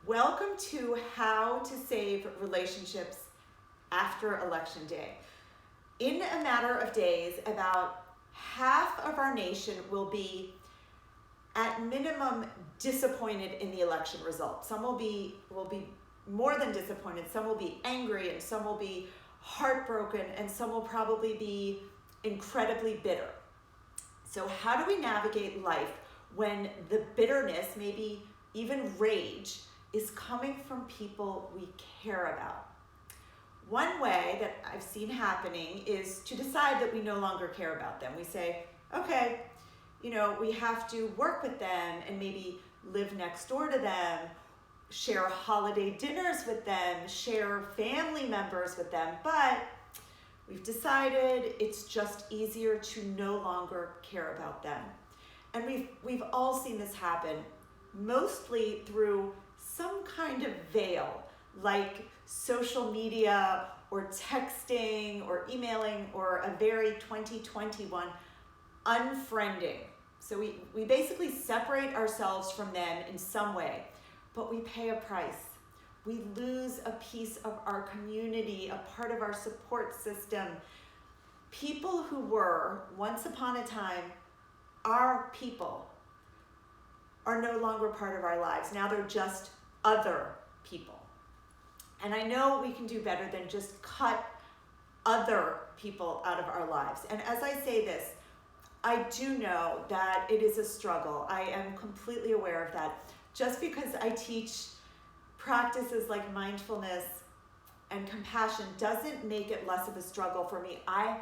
Welcome to How to Save Relationships After Election Day. In a matter of days, about half of our nation will be, at minimum, disappointed in the election result. Some will be more than disappointed, some will be angry, and some will be heartbroken, and some will probably be incredibly bitter. So how do we navigate life when the bitterness, maybe even rage, is coming from people we care about? One way that I've seen happening is to decide that we no longer care about them. We say, okay, we have to work with them and maybe live next door to them, share holiday dinners with them, share family members with them, but we've decided it's just easier to no longer care about them. And we've all seen this happen, mostly through some kind of veil, like social media or texting or emailing, or a very 2021 unfriending. So we basically separate ourselves from them in some way, but we pay a price. We lose a piece of our community, a part of our support system. People who were, once upon a time, our people are no longer part of our lives. Now they're just other people. And I know we can do better than just cut other people out of our lives. And as I say this, I do know that it is a struggle. I am completely aware of that. Just because I teach practices like mindfulness and compassion doesn't make it less of a struggle for me. I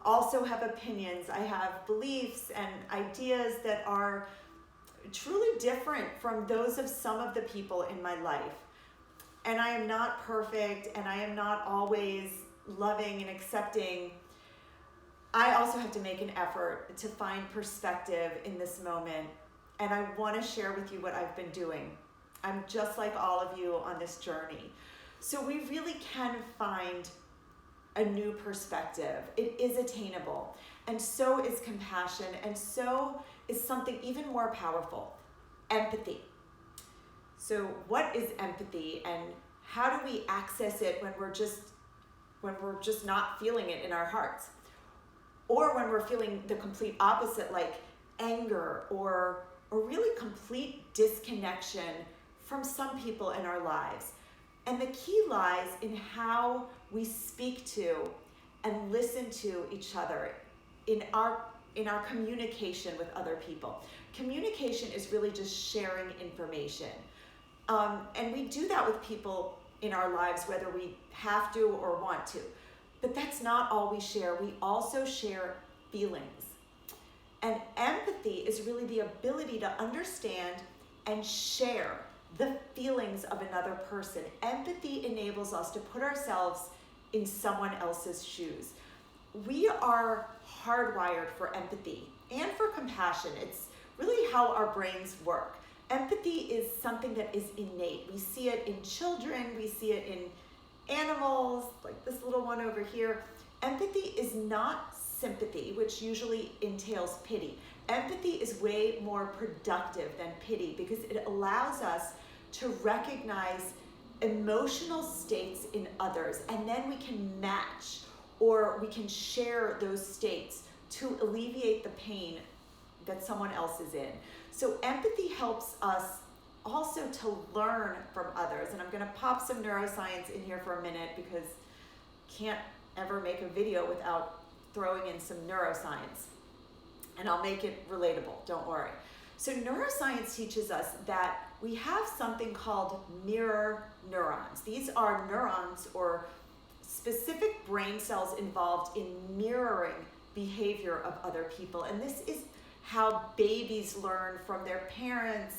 also have opinions. I have beliefs and ideas that are truly different from those of some of the people in my life. And I am not perfect, and I am not always loving and accepting. I also have to make an effort to find perspective in this moment, and I want to share with you what I've been doing. I'm just like all of you on this journey. So we really can find a new perspective. It is attainable, and so is compassion, and so is something even more powerful, empathy. So what is empathy, and how do we access it when we're just not feeling it in our hearts? Or when we're feeling the complete opposite, like anger or really complete disconnection from some people in our lives. And the key lies in how we speak to and listen to each other in our communication with other people. Communication is really just sharing information. And we do that with people in our lives, whether we have to or want to. But that's not all we share. We also share feelings. And empathy is really the ability to understand and share the feelings of another person. Empathy enables us to put ourselves in someone else's shoes. We are hardwired for empathy and for compassion. It's really how our brains work. Empathy is something that is innate. We see it in children, we see it in animals, like this little one over here. Empathy is not sympathy, which usually entails pity. Empathy is way more productive than pity because it allows us to recognize emotional states in others, and then we can match or we can share those states to alleviate the pain that someone else is in. So empathy helps us also to learn from others. And I'm going to pop some neuroscience in here for a minute because can't ever make a video without throwing in some neuroscience. And I'll make it relatable, don't worry. So neuroscience teaches us that we have something called mirror neurons. These are neurons or specific brain cells involved in mirroring behavior of other people. And this is how babies learn from their parents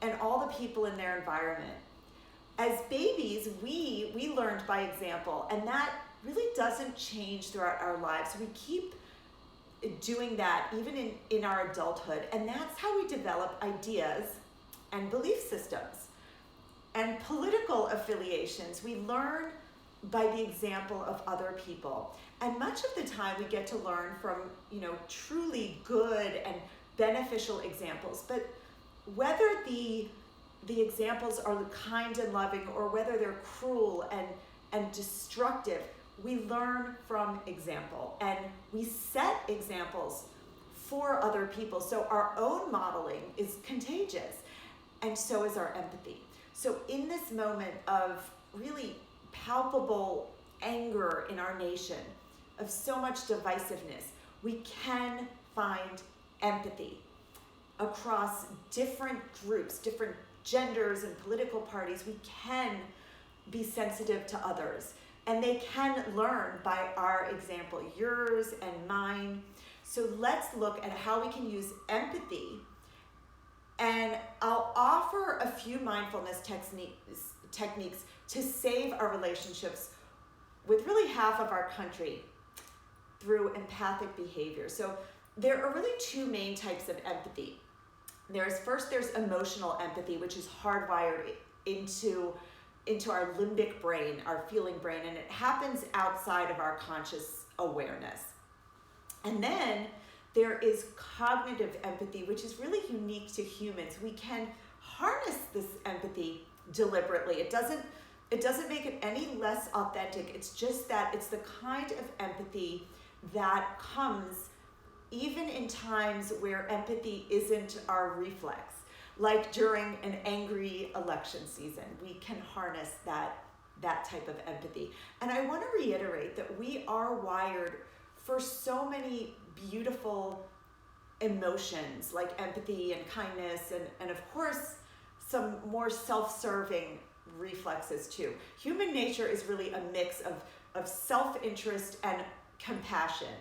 and all the people in their environment. As babies, we learned by example, and that really doesn't change throughout our lives. We keep doing that even in our adulthood, and that's how we develop ideas and belief systems. And political affiliations, we learn by the example of other people. And much of the time we get to learn from, truly good and beneficial examples. But whether the the examples are kind and loving or whether they're cruel and destructive, we learn from example and we set examples for other people. So our own modeling is contagious, and so is our empathy. So in this moment of really palpable anger in our nation, of so much divisiveness, we can find empathy across different groups, different genders and political parties. We can be sensitive to others, and they can learn by our example, yours and mine. So let's look at how we can use empathy, and I'll offer a few mindfulness techniques to save our relationships with really half of our country through empathic behavior. So there are really two main types of empathy. There's emotional empathy, which is hardwired into our limbic brain, our feeling brain, and it happens outside of our conscious awareness. And then there is cognitive empathy, which is really unique to humans. We can harness this empathy deliberately. It doesn't make it any less authentic. It's just that it's the kind of empathy that comes even in times where empathy isn't our reflex. Like during an angry election season, we can harness that type of empathy. And I want to reiterate that we are wired for so many beautiful emotions like empathy and kindness and of course some more self-serving reflexes too. Human nature is really a mix of self-interest and compassion.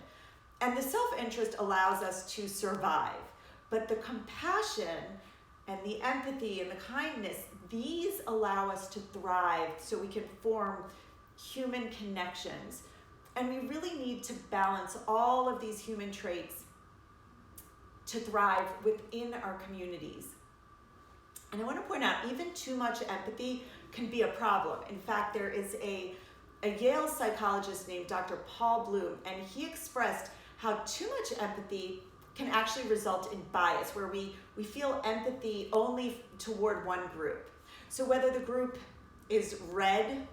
And the self-interest allows us to survive, but the compassion and the empathy and the kindness, these allow us to thrive so we can form human connections. And we really need to balance all of these human traits to thrive within our communities. And I want to point out, even too much empathy can be a problem. In fact, there is a Yale psychologist named Dr. Paul Bloom, and he expressed how too much empathy can actually result in bias, where we feel empathy only toward one group. So whether the group is red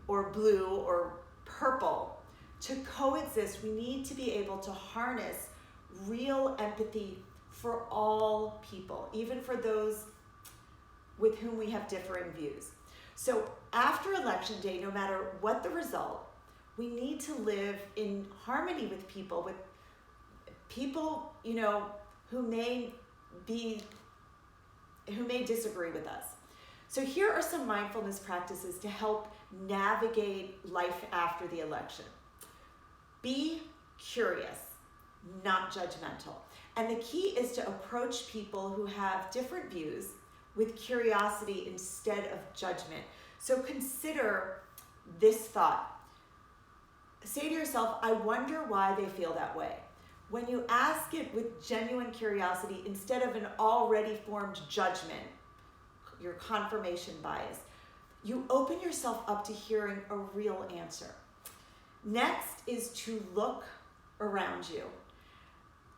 or blue or purple, to coexist, we need to be able to harness real empathy for all people, even for those with whom we have differing views. So after Election Day, no matter what the result, we need to live in harmony with people, who may disagree with us. So here are some mindfulness practices to help navigate life after the election. Be curious, not judgmental. And the key is to approach people who have different views with curiosity instead of judgment. So consider this thought. Say to yourself, I wonder why they feel that way. When you ask it with genuine curiosity instead of an already formed judgment, your confirmation bias, you open yourself up to hearing a real answer. Next is to look around you.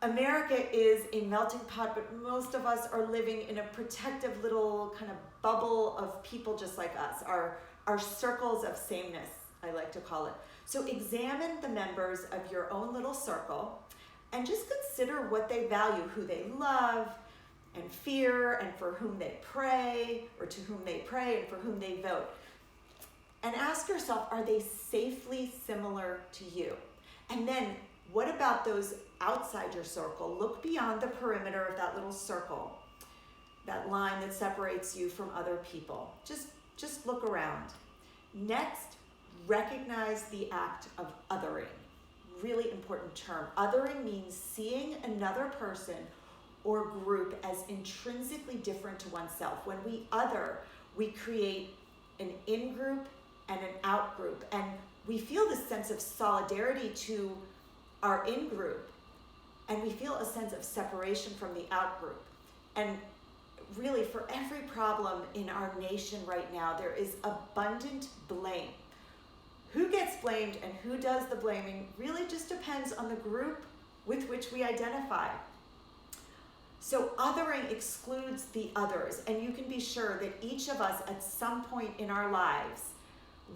America is a melting pot, but most of us are living in a protective little kind of bubble of people just like us, our circles of sameness, I like to call it. So examine the members of your own little circle and just consider what they value, who they love and fear, and for whom they pray, or to whom they pray and for whom they vote. And ask yourself, are they safely similar to you? And then what about those outside your circle? Look beyond the perimeter of that little circle, that line that separates you from other people. Just look around. Next, recognize the act of othering. Really important term. Othering means seeing another person or group as intrinsically different to oneself. When we other, we create an in-group and an out-group. And we feel this sense of solidarity to our in-group, and we feel a sense of separation from the out-group. And really, for every problem in our nation right now, there is abundant blame. Who gets blamed and who does the blaming really just depends on the group with which we identify. So othering excludes the others, and you can be sure that each of us at some point in our lives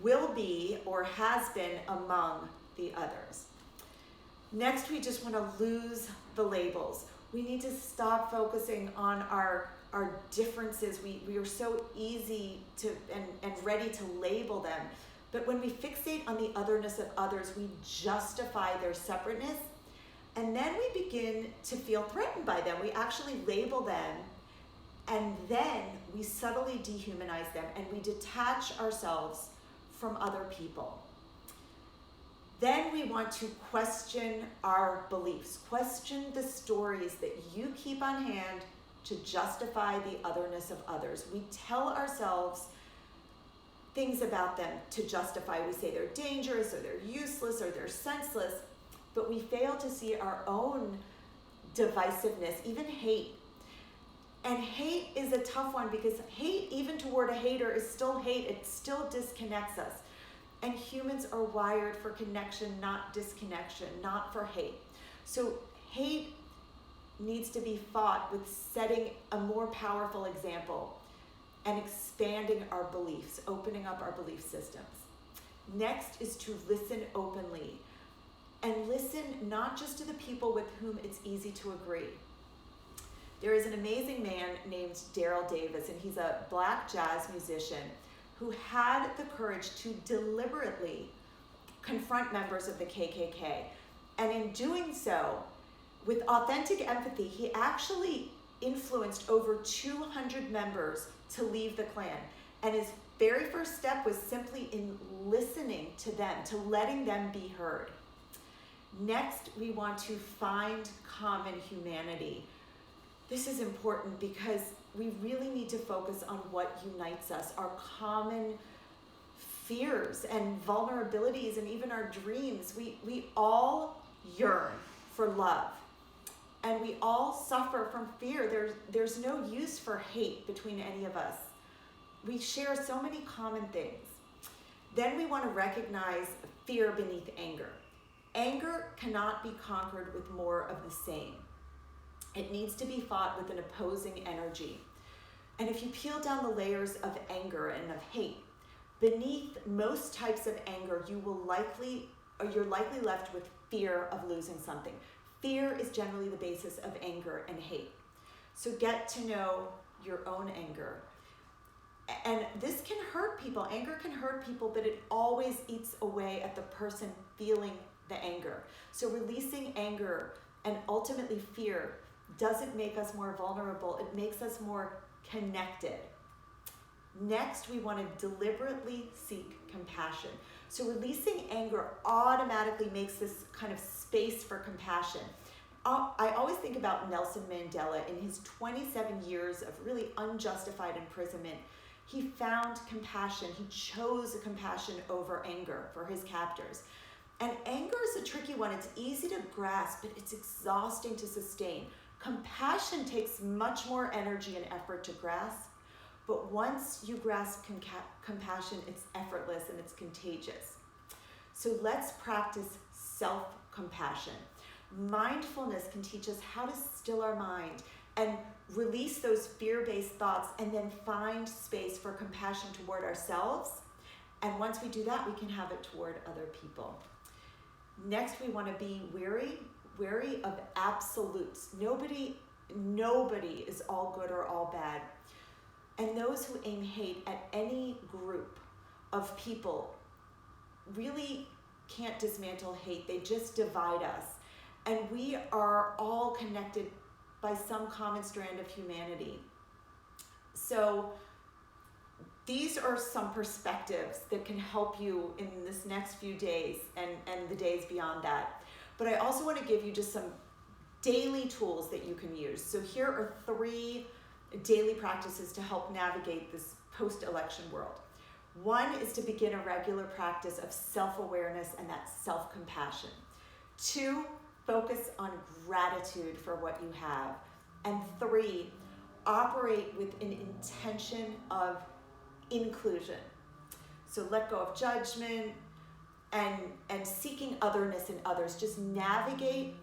will be or has been among the others. Next, we just want to lose the labels. We need to stop focusing on our differences. We are so easy to and ready to label them. But when we fixate on the otherness of others, we justify their separateness, and then we begin to feel threatened by them. We actually label them, and then we subtly dehumanize them, and we detach ourselves from other people. Then we want to question our beliefs, question the stories that you keep on hand to justify the otherness of others. We tell ourselves things about them to justify. We say they're dangerous, or they're useless, or they're senseless, but we fail to see our own divisiveness, even hate. And hate is a tough one, because hate, even toward a hater, is still hate. It still disconnects us. And humans are wired for connection, not disconnection, not for hate. So hate needs to be fought with setting a more powerful example and expanding our beliefs, opening up our belief systems. Next is to listen openly, and listen not just to the people with whom it's easy to agree. There is an amazing man named Daryl Davis, and he's a Black jazz musician who had the courage to deliberately confront members of the KKK. And in doing so, with authentic empathy, he actually influenced over 200 members to leave the Klan. And his very first step was simply in listening to them, to letting them be heard. Next, we want to find common humanity. This is important because we really need to focus on what unites us, our common fears and vulnerabilities, and even our dreams. We all yearn for love, and we all suffer from fear. There's no use for hate between any of us. We share so many common things. Then we want to recognize fear beneath anger. Anger cannot be conquered with more of the same. It needs to be fought with an opposing energy. And if you peel down the layers of anger and of hate, beneath most types of anger, you're likely left with fear of losing something. Fear is generally the basis of anger and hate. So get to know your own anger. And this can hurt people. Anger can hurt people, but it always eats away at the person feeling the anger. So releasing anger and ultimately fear doesn't make us more vulnerable. It makes us more connected. Next, we want to deliberately seek compassion. So releasing anger automatically makes this kind of space for compassion. I always think about Nelson Mandela. In his 27 years of really unjustified imprisonment, he found compassion. He chose compassion over anger for his captors. And anger is a tricky one. It's easy to grasp, but it's exhausting to sustain. Compassion takes much more energy and effort to grasp, but once you grasp compassion, it's effortless and it's contagious. So let's practice self-compassion. Mindfulness can teach us how to still our mind and release those fear-based thoughts, and then find space for compassion toward ourselves. And once we do that, we can have it toward other people. Next, we want to be wary of absolutes. Nobody is all good or all bad. And those who aim hate at any group of people really can't dismantle hate. They just divide us. And we are all connected by some common strand of humanity. So these are some perspectives that can help you in this next few days and the days beyond that. But I also want to give you just some daily tools that you can use. So here are 3 daily practices to help navigate this post-election world. 1 is to begin a regular practice of self-awareness and that self-compassion. 2, focus on gratitude for what you have. And 3, operate with an intention of inclusion. So let go of judgment and seeking otherness in others. Just navigate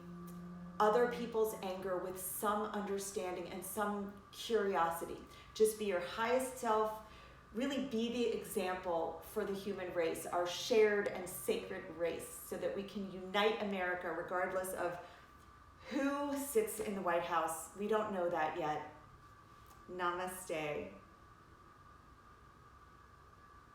other people's anger with some understanding and some curiosity. Just be your highest self. Really be the example for the human race, our shared and sacred race, so that we can unite America regardless of who sits in the White House. We don't know that yet. Namaste.